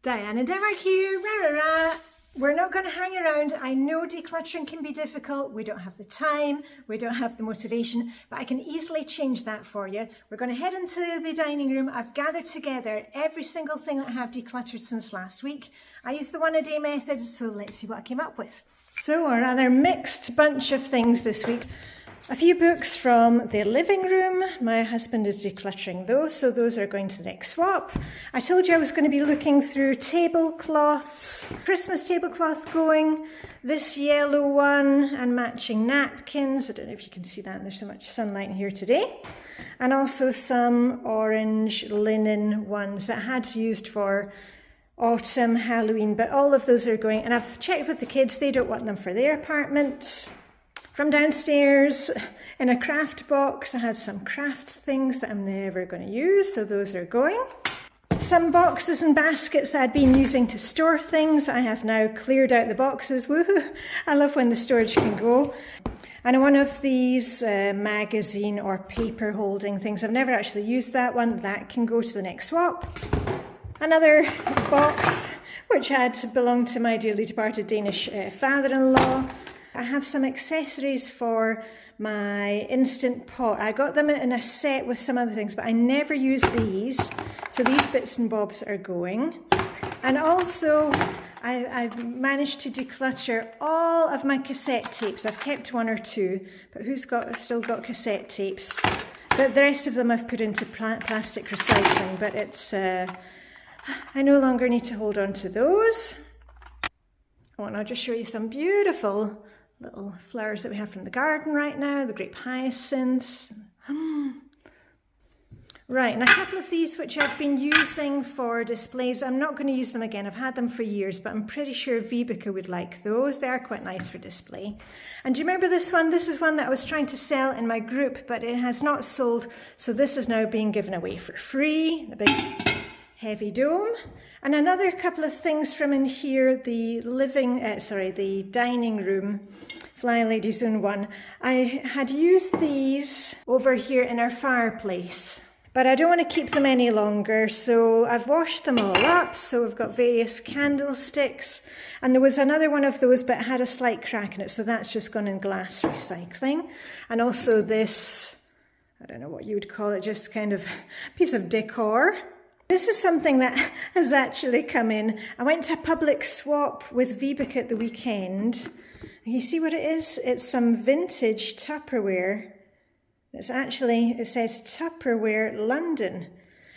Diana Denmark here, rah, rah, rah. We're not going to hang around. I know decluttering can be difficult. We don't have the time, we don't have the motivation, but I can easily change that for you. We're going to head into the dining room. I've gathered together every single thing that I have decluttered since last week. I used the 1 a day method, so let's see what I came up with. So a rather mixed bunch of things this week. A few books from the living room. My husband is decluttering those, so those are going to the next swap. I told you I was going to be looking through tablecloths, Christmas tablecloth going, this yellow one, and matching napkins. I don't know if you can see that, there's so much sunlight in here today. And also some orange linen ones that I had used for autumn, Halloween, but all of those are going, and I've checked with the kids, they don't want them for their apartments. From downstairs, in a craft box, I had some craft things that I'm never going to use, so those are going. Some boxes and baskets that I'd been using to store things, I have now cleared out the boxes. Woohoo! I love when the storage can go. And one of these magazine or paper holding things, I've never actually used that one, that can go to the next swap. Another box, which had belonged to my dearly departed Danish father-in-law. I have some accessories for my Instant Pot. I got them in a set with some other things, but I never use these. So these bits and bobs are going. And also, I've managed to declutter all of my cassette tapes. I've kept 1 or 2, but who's still got cassette tapes? But the rest of them I've put into plastic recycling, but it's, I no longer need to hold on to those. Oh, and I'll just show you some beautiful little flowers that we have from the garden right now, the grape hyacinths. Right, and a couple of these which I've been using for displays. I'm not going to use them again, I've had them for years, but I'm pretty sure Vibeke would like those. They are quite nice for display. And do you remember this one? This is one that I was trying to sell in my group, but it has not sold, so this is now being given away for free. The big heavy dome. And another couple of things from in here, the the dining room, Flylady Zone 1. I had used these over here in our fireplace, but I don't want to keep them any longer, so I've washed them all up. So we've got various candlesticks, and there was another one of those, but it had a slight crack in it, so that's just gone in glass recycling. And also this, I don't know what you would call it, just kind of piece of decor. This is something that has actually come in. I went to a public swap with Vibeke at the weekend. You see what it is? It's some vintage Tupperware. It's actually, it says Tupperware London.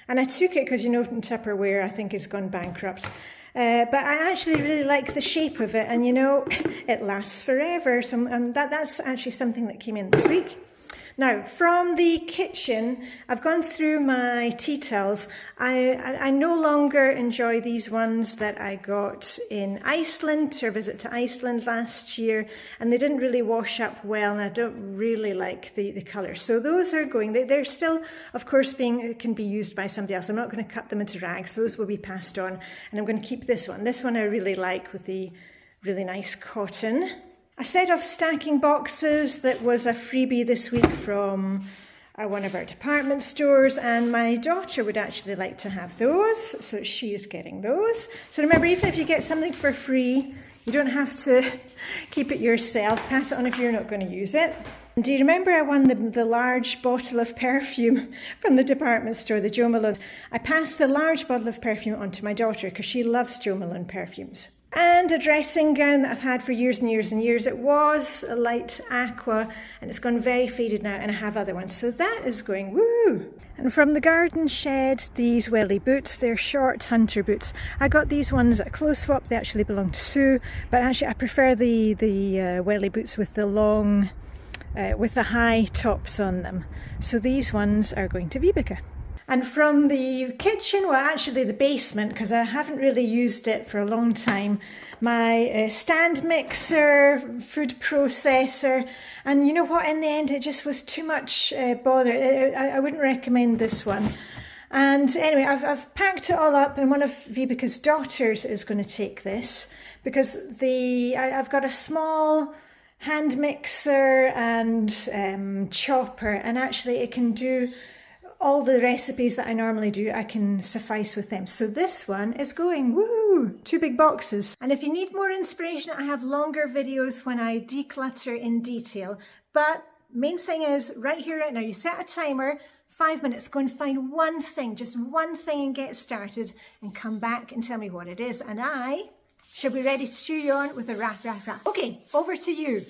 And I took it because, you know, Tupperware I think has gone bankrupt. But I actually really like the shape of it, and you know, it lasts forever. So that's actually something that came in this week. Now, from the kitchen, I've gone through my tea towels. I no longer enjoy these ones that I got in Iceland, or visit to Iceland last year, and they didn't really wash up well, and I don't really like the colour. So those are going, they're still, of course, can be used by somebody else. I'm not going to cut them into rags, those will be passed on, and I'm going to keep this one. This one I really like with the really nice cotton. A set of stacking boxes that was a freebie this week from one of our department stores, and my daughter would actually like to have those, so she is getting those. So remember, even if you get something for free, you don't have to keep it yourself. Pass it on if you're not going to use it. And do you remember I won the large bottle of perfume from the department store, the Jo Malone? I passed the large bottle of perfume on to my daughter because she loves Jo Malone perfumes. And a dressing gown that I've had for years and years and years. It was a light aqua, and it's gone very faded now, and I have other ones. So that is going, woo! And from the garden shed, these welly boots, they're short hunter boots. I got these ones at a clothes swap, they actually belong to Sue, but actually I prefer the welly boots with the long, with the high tops on them. So these ones are going to Vibeke. And from the kitchen, well actually the basement, because I haven't really used it for a long time, my stand mixer, food processor, and you know what, in the end it just was too much bother. I wouldn't recommend this one. And anyway, I've packed it all up, and one of Vibeke's daughters is going to take this, because I've got a small hand mixer and chopper, and actually it can do all the recipes that I normally do, I can suffice with them. So this one is going, woo, 2 big boxes. And if you need more inspiration, I have longer videos when I declutter in detail. But main thing is, right here, right now, you set a timer, 5 minutes, go and find one thing, just one thing, and get started, and come back and tell me what it is. And I shall be ready to cheer you on with a rap, rap, rap. Okay, over to you.